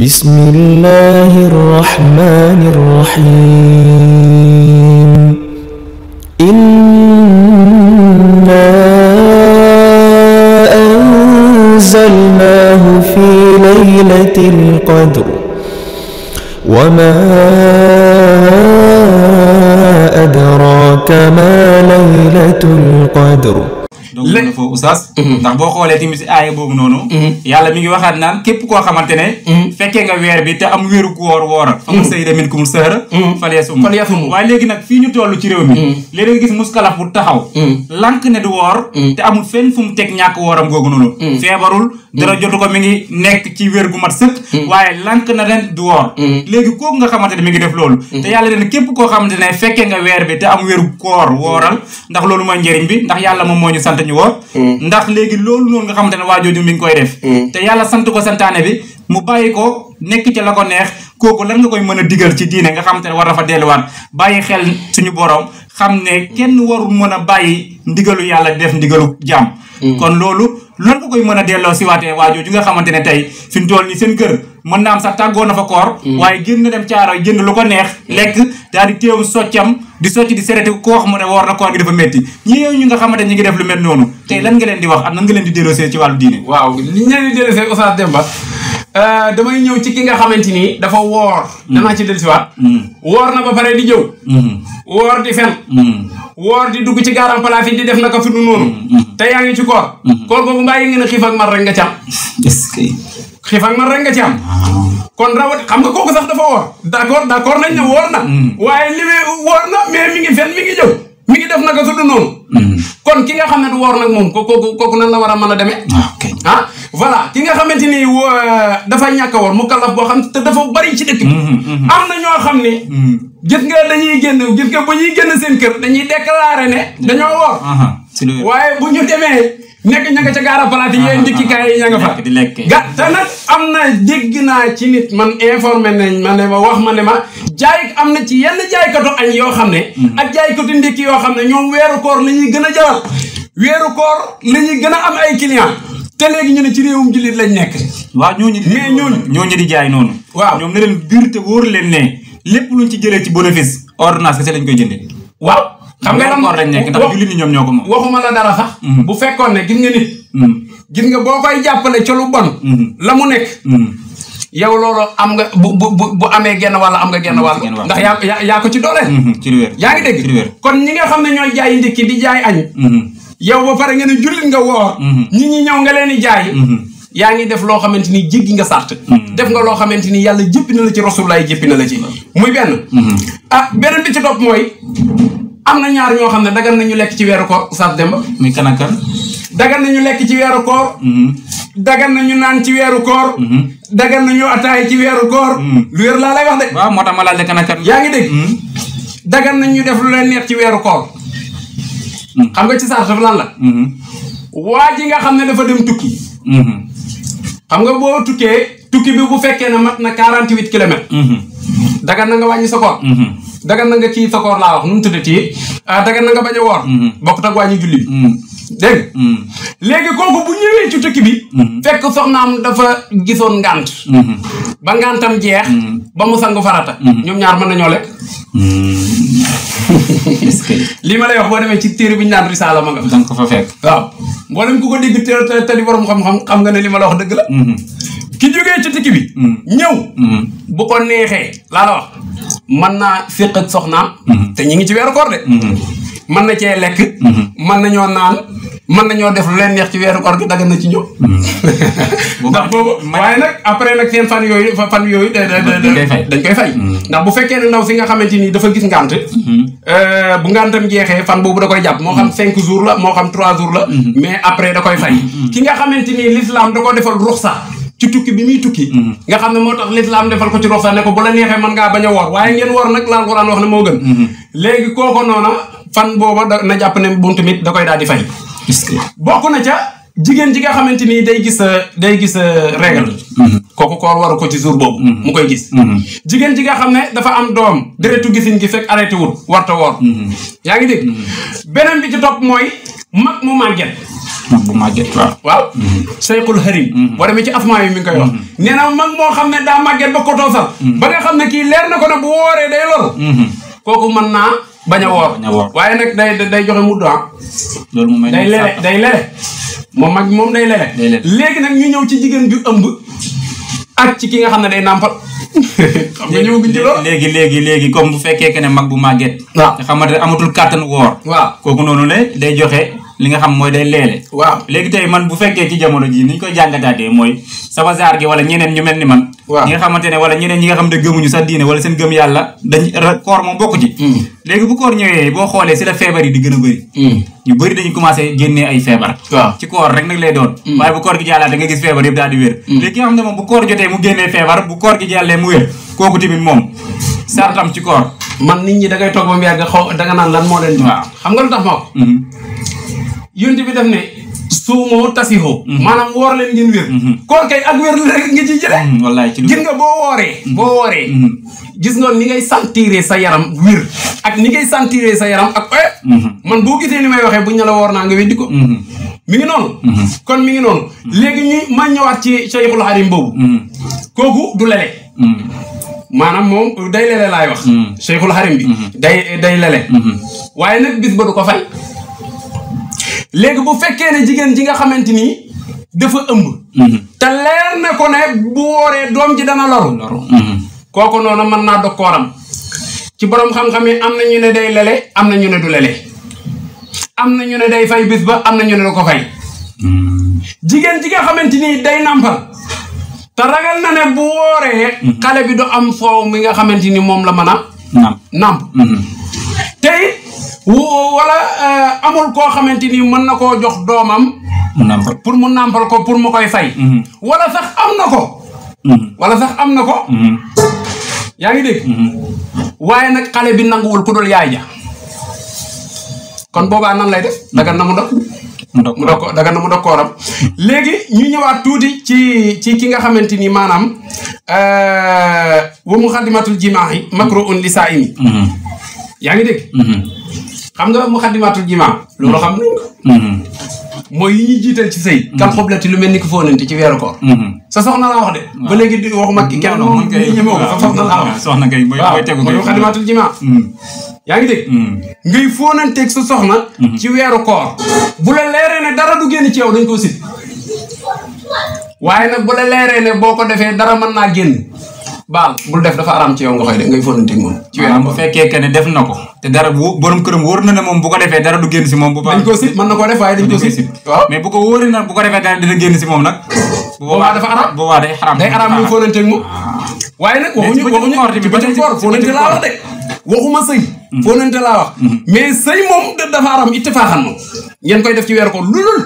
بسم الله الرحمن الرحيم إنا أنزلناه في ليلة القدر وما أدراك ما ليلة القدر. donc mën na foofu oustaz ndax boo xoolee tamit si aaya boobu noonu yàlla mi ngi waxaat naan képp koo xamante ne fekkee nga weer bi te am wéeru koor wooral fa man sayida minkumul sahra falyasum waaye léegi nag fii ñu toll ci réew mi léegi nga gis muskalaf bu taxaw lank ne du woor te amul fenn fu mu teg ñàkk wooram googu noonu feebarul dara jotu ko mi ngi nekk ci wér gu mat sëkk waaye lank na ren du woor léegi kooku nga xamante ne mi ngi def loolu te yàlla leen képp koo xamante ne fekkee nga weer bi te am wéeru koor wooral ndax loolu mooy njëriñ bi ndax yàlla moom moo ñu sant ñu woor ndax léegi loolu noonu nga xamante ne waajooju mi ngi koy def te yàlla sant ko santaane bi mu bàyyi ko nekk ci la ko neex kooku lan nga koy mën a digal ci diine nga xamante ne war na fa delluwaat bàyyi xel suñu borom xam ne kenn warul mën a bàyyi ndigalu yàlla def ndigalu jaam kon loolu lan nga koy mën a delloo si waatee waajooju nga xamante ne tey fi mu toll nii seen kër mën naa am sax tàggoo na fa koor waaye génn dem caaro jënd lu ko neex lekk daal di teew soccam di socc di sereti ko wax mu ne woor na koor gi dafa métti ñi ñu nga xamante ñi ngi def lu mel noonu tey lan nga leen di wax ak nan nga leen di delloosee ci wàllu diine waaw li ñu leen di delloosee Oustaz Demba damay ñëw ci ki nga xamante ni dafa woor danaa ci dellusiwaat woor na ba pare di jëw woor di fen woor di dugg ci garam place yi di def naka fi du noonu te yaa ngi ci koor koor boobu mbaa yi ngeen a xiif ak mar rek nga ci am xiif ak mar rek nga ci am kon rawat xam nga kooku sax dafa woor d'accord nañ ne woor na waaye li muy woor na mais mi ngi fen mi ngi jëw mi ngi def naka su du noonu kon ki nga xam ne du woor nag moom kooku nan la war a mën a demee ah voilà ki nga xamante ni dafa ñàkk a woor mu kallaf boo xam te dafa bari ci dëkk bi am na ñoo xam ne gis nga dañuy génn gis nga bu ñuy génn seen kër dañuy déclarer ne dañoo woor waaye bu ñu demee nekk ña nga ca gaara palaat yi yéen ndikkikaay yi ña nga fa te nag am na dégg naa ci nit man informé nañ ma ne ma wax ma ne ma jaay am na ci yenn jaaykatu añ yoo xam ne ak jaaykatu ndikki yoo xam ne ñoom weeru koor la ñuy gën a jawal weeru koor la ñuy gën a am ay client te léegi ñu ne ci réewum jullit lañ nekk waaw ñooñu di jaay noonu waaw ñoom ne leen biir te wóor leen ne lépp luñ ci jëlee ci bénéfice ordonnance kese lañ koy jëndee waaw xam nga koor lañ nekk ndax jullit ñi ñoom ñoo ko moom waxuma la dara sax bu fekkoon ne gis nga nit gis nga boo koy jàppale ca lu bon la mu nekk yow loolu am nga bu amee genn wàll am nga genn wàll ndax yaa ko ci dooleel ci lu wér yaa ngi dégg kon ñi nga xam ne ñooy jaay ndikki di jaay añ yow ba pare nga ne jullit nga woor ñi ñi ñëw nga leen di jaay yaa ngi def loo xamante ni jéggi nga sart def nga loo xamante ni yàlla jéppi na la ci Rasulullah jéppi na la ci muy benn beneen bi ci topp mooy am na ñaar ñoo xam ne dagan nañu lekk ci weeru koor Oustaz Demba muy kan ak kan dagan nañu lekk ci weeru koor dagan nañu naan ci weeru koor dagan nañu ataay ci weeru koor lu wér laa lay wax de waaw moo tax ma laaj la kan ak kan yaa ngi dégg dagan nañu def lu leen neex ci weeru koor xam nga ci sart lan la waa ji nga xam ne dafa dem tukki xam nga boo tukkee tukki bi bu fekkee ne mat na 48 kilomètres dagan na nga wàññi sa koor dagan na nga kii sa koor laa wax nu mu tuddati dagan na nga bañ a woor bokkut ak wàññi julli bi dégg léegi kooku bu ñëwee ci tukki bi fekk soxnaam dafa gisoon ngànt ba ngàntam jeex ba mu sangu farata ñoom ñaar mën nañoo lekk lii ma lay wax boo demee ci téere bi ñu naan risaala ma nga danga ko fa fekk waaw mboolem ku ko dégg te di borom xam nga ne li ma la wax dëgg la ki jógee ci tukki bi ñëw bu ko neexee laa la wax mën naa féq ak soxnaam te ñi ngi ci weeru koor de mën na cee lekk mën nañoo naan mën nañoo def lu leen neex ci weeru koor gi dagan na ci ñëw ndax boobu waaye nag après nag seen fan yooyu dañ koy fay ndax bu fekkee ne ndaw si nga xamante ni dafa gis ngànt bu ngàntam jeexee fan boobu da koy jàpp moo xam 5 jours la moo xam 3 jours la mais après da koy fay ki nga xamante ni l'islam da ko defal ruxsa ci tukki bi muy tukki nga xam ne moo tax l'islam defal ko ci ruxsa ne ko bu la neexee mën ngaa bañ a woor waaye ngeen woor nag la Alxuraan wax ne moo gën léegi kooko noona fan booba na jàpp ne bu tamit da koy daal di fay bokk na ca jigéen ji nga xamante ni day gis régal kooku koor waru ko ci jour boobu mu koy gis jigéen ji nga xam ne dafa am doom deretu gisin gi fekk arrêté wul warta woor yaa ngi dégg beneen bi ci topp mooy mag mu màgget mag bu màgget waaw sayxul harim boo demee ci asmaa yi mi ngi koy wax nee na mag moo xam ne daa màgget ba kotoosal ba nga xam ne kii leer na ko ne bu wooree day loru kooku mën naa bañ a woor waaye nag day joxe muddu loolu moom day lele moom mag moom day lele léegi nag ñu ñëw ci jigéen ju ëmb ak ci ki nga xam ne day nàmpal xam nga ñëw guñ ci loolu léegi comme bu fekkee que ne mag bu màgget nga xamante amatul kàttan woor kooku noonu ne day joxe li nga xam mooy day leele léegi tey man bu fekkee ci jamono ji ni ñu koy jàngataatee mooy sama zaar gi wala ñeneen ñu mel ni man ñi nga xamante ne wala ñeneen ñi nga xam ne gëmuñu sax diine wala seen gëm yàlla dañ koor moom bokk ci léegi bu koor ñëwee boo xoolee si la feebar yi di gën a bëri ñu bëri dañu commencé génnee ay feebar ci koor rek nag lay doon waaye bu koor gi jàllaat da nga gis feebar yëpp daal di wér léegi nga xam ne moom bu koor jotee mu génnee feebar bu koor gi jàllee mu wér kooku tamit moom sartam ci koor man nit ñi da ngay toog ba mu yàgg da nga naan lan moo leen xam nga lu tax ma ko yonent bi def ne suumoo tasixoo maanaam woor leen ngeen wér koor kay ak wér la nga ciy jëlee wallaay ci gis nga boo wooree gis nga ni ngay sentiré sa yaram wér ak ni ngay sentiré sa yaram ak man boo gisee ni may waxee buñ ne la woor naa nga weddi ko mi ngi noonu kon mi ngi noonu léegi ñu ma ñëwaat ci Cheikhul Harim boobu kooku du lele maanaam moom day lele laay wax Cheikhul Harim bi day lele waaye nag bis ba du ko fay léegi bu fekkee ne jigéen ji nga xamante ni dafa ëmb te leer na ko ne bu wooree doom ji dana loru kooku noonu mën naa dog kooram ci borom xam-xam yi am na ñu ne day lele am na ñu ne du lele am na ñu ne day fay bis ba am na ñu ne du ko fay jigéen ji nga xamante ni day nampal te ragal na ne bu wooree xale bi du am soow mi nga xamante ni moom la mën a namp tey wala amul koo xamante ni mën na koo jox doomam pour mu nàmpal ko pour mu koy fay wala sax am na ko yaa ngi dégg waaye nag xale bi nanguwul ku dul yaay ja kon boobaa nan lay def dagan na mu dog kooram léegi ñu ñëwaat tuuti ci ki nga xamante ni maanaam wa muxaddimatul jimaahi makruun li saa'imi yaa ngi dégg xam nga muxaddimatul jimaa loolu xam nañ ko mooy yi ñuy jiital ci sëy kam xoblati lu mel ni ko fóonante ci weeru koor sa soxna laa wax de ba léegi di waxuma ki kenn moom ñemoo ko sa soxna laa wax soxna kay mooy tegu mooy muxaddimatul jimaa yaa ngi dégg ngay fóonanteeg sa soxna ci weeru koor bu la leeree ne dara du génn ci yow dañ koo sit waaye nag bu la leeree ne boo ko defee dara mën naa génn baal bul def dafa aram ci yow nga koy de ngay fóonanteeg moom ci weeru bu fekkee que ne def na ko te dara bu borom këram wóor na ne moom bu ko defee dara du génn si moom bu baax dañ ko sit mën na ko def waaye dañ ko sit waaw mais bu ko wóoree na bu ko defee dara dina génn si moom nag boobaa dafa aram boobaa day aram muy fóonanteeg moom waaye nag waxuñu ci bëccëg koor fóonante laa wax de waxuma sëy fóonante laa wax mais sëy moom dafa aram ittifaaxan moom ngeen koy def ci weeru koor lulul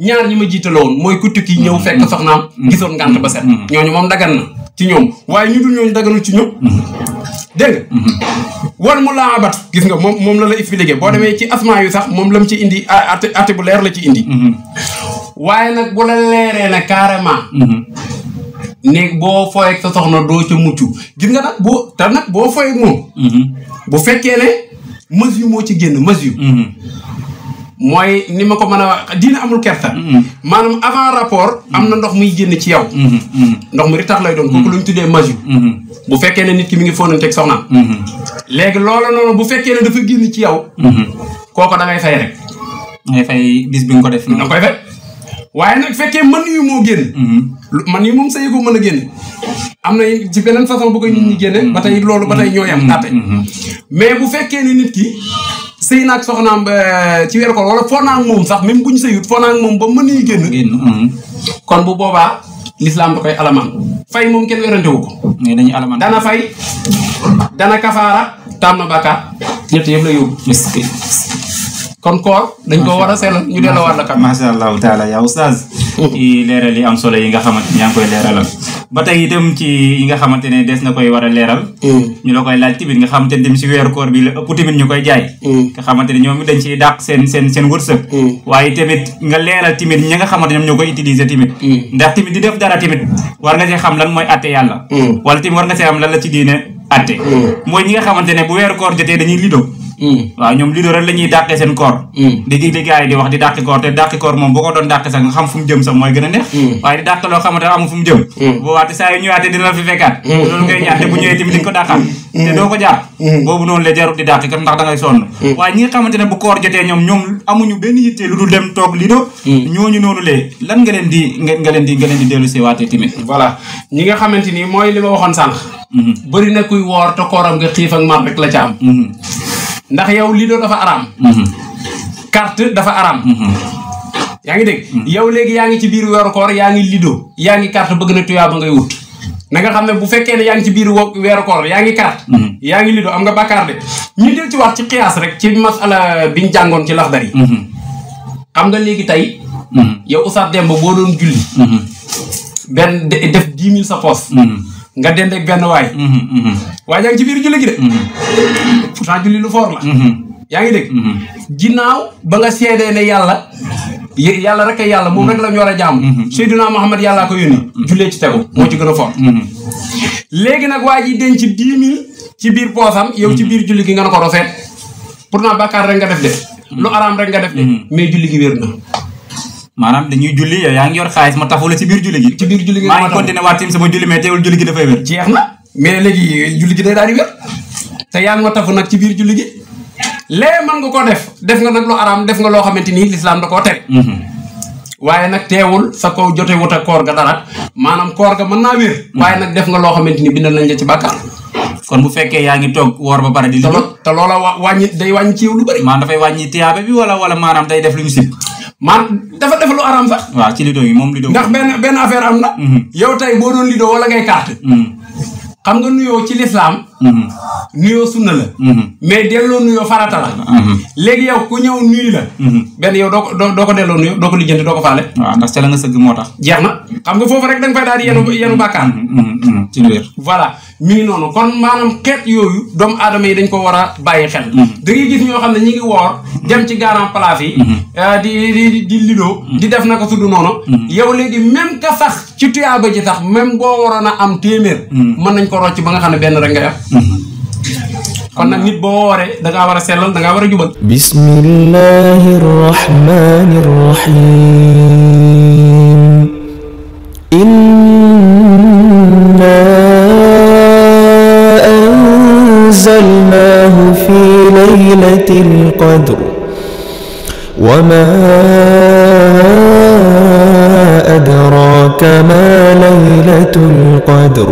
ñaar ñi ma jiitaloon mooy ku tukki ñëw fekk soxnaam gisoon ngànt ba set ñooñu moom dagan na ci ñoom waaye ñu dul ñooñu daganul ci ñoom dégg nga wal mu laa abat gis nga moom la expliqué boo demee ci asmaa yu sax moom la mu ci indi ate bu leer la ci indi waaye nag bu la leeree ne carrément néeg boo fooy ak sa soxna doo ca mucc gis nga nag boo fooy ak moom bu fekkee ne mesure moo ci génn mesure mooy ni ma ko mën a wax diina amul kerta maanaam avant rapport am na ndox muy génn ci yow ndox mu ritax lay doon kooku lu ñu tuddee mesure bu fekkee ne nit ki mi ngi fóonanteeg soxnaam léegi loola noonu bu fekkee ne dafa génn ci yow kooko da ngay fay rek ngay fay bis bi nga ko def da koy fay waaye nag fekkee mën yu moo génn man yi moom sa yëgoo mën a génn am na ci beneen façon bu koy nit ñi génne ba tey loolu ba tey ñoo yam àtte mais bu fekkee ne nit ki sëy naag soxnaam ci weeru koor wala foo naag moom sax même bu ñu sëyut foo naag moom ba mën yi génn kon bu boobaa l'islam da koy alamaan fay moom kenn werante wu ko dañuy alamaan dana fay dana kafaara taam na bàkkaar ñett yëpp la yóbbu kon koor dañ ko war a seelal ñu delloo war la kat masha allahu taala yaa oustaz ci leeral yi am solo yi nga xamante ni yaa ngi koy leeralal ba tey itam ci yi nga xamante ne des na koy war a leeral ñu la koy laaj tamit nga xamante ne tamit si weeru koor bi la ëpp tamit ñu koy jaay nga xamante ne ñoom dañ ciy dàq seen wërsëg waaye tamit nga leeral tamit ñi nga xamante ñoom ñoo koy utiliser tamit ndax tamit di def dara tamit war nga see xam lan mooy atte yàlla wala tamit war nga see xam lan la ci diine atte mooy ñi nga xamante ne bu weeru koor jotee dañuy lido waaw ñoom lido rek la ñuy dàqee seen koor di gars yi di wax di dàqi koor te dàqi koor moom boo ko doon dàqi sax nga xam fu mu jëm sax mooy gën a neex waaye di dàq loo xamante ne amul fu mu jëm boo waate saa yu ñëwaatee dina la fi fekkaat loolu ngay ñaan te bu ñëwee tamit di nga ko dàqaat te doo ko jàpp boobu noonu la jarut di dàqi kat ndax da ngay sonn waaye ñi nga xamante ne bu koor jotee ñoom amuñu benn yitte lu dul dem toog lido ñooñu noonu lee lan nga leen di dellu si waatee tamit voilà ñi nga xamante ni mooy li ma waxoon sànq bëri na kuy woor te kooram nga xiif ak mar rek la ca am ndax yow lido dafa araam carte dafa araam yaa ngi dégg yow léegi yaa ngi ci biir weeru koor yaa ngi lido yaa ngi carte bëgg na tuyaa ba ngay wut na nga xam ne bu fekkee ne yaa ngi ci biir weeru koor yaa ngi carte yaa ngi lido am nga bàkkaar de ñu del ci wax ci xiyaas rek ci masala biñ jàngoon ci laxdar yi xam nga léegi tey yow Oustaz Demba boo doon julli benn def 10 000 sa poos nga dend ak benn waay waaye yaa ngi ci biir julli gi de pourtant julli lu foor la yaa ngi dégg ginnaaw ba nga seedee ne yàlla rek ay yàlla moom rek la ñu war a jaamu Seydina Muhammad yàllaa ko yónni jullee ci tegu moo ci gën a foor léegi nag waa ji denc 10 000 ci biir poosam yow ci biir julli gi nga na ko roseet pourtant bàkkaar rek nga def de lu araam rek nga def de mais julli gi wér na maanaam dañuy julli yow yaa ngi yor xaalis ma tafu la ci biir julli gi. ci biir julli gi maa ngi continué waat tim sama julli mais teewul julli gi dafay wér. jeex na mais léegi julli gi day daal di wér te yaa ngi ma tafu nag ci biir julli gi lee mën nga ko def nga nag lu araam def nga loo xamante ni lislaam da koo tere. waaye nag teewul sa ko jote wut ak koor ga dara maanaam koor ga mën naa wér. waaye nag def nga loo xamante ni bindal nañ la ci bàkkaar. kon bu fekkee yaa ngi toog woor ba pare di. te loola day wàññi ci yow lu bëri. maanaam dafay wàññi tiyaaba bi wala maanaam day def lu ñu sib. dafa def lu araam sax. waaw ci lido yi moom lido. ndax benn affaire am na. yow tey boo doon lido wala ngay carte. xam nga nuyoo ci lislaam nuyoo sunna la. mais delloo nuyoo farata la. léegi yow ku ñëw nuyu la. benn yow doo ko delloo nuyoo doo ko lijjanti doo ko faale. waaw ndax ca la nga sëgg moo tax. jeex na xam nga foofu rek da nga fay daal di yenu bàkkaar. ci lu wér. voilà mi ngi noonu kon maanaam xeet yooyu doomu aadama yi dañ ko war a bàyyi xel. da ngay gis ñoo xam ne ñi ngi woor dem ci garan place yi. di lido. di def naka tudd noonu. yow léegi même ka sax ci tuyaaba ji sax même boo waroon a am téeméer. mën nañ ko rocc ba nga xam ne benn rek nga yam. kon nag nit boo wooree da ngaa war a sellal da ngaa war a jubal. bismillahi rahmani rahim. inna anzalnahu fi laylatil qadr wa ma adraka ma laylatul qadr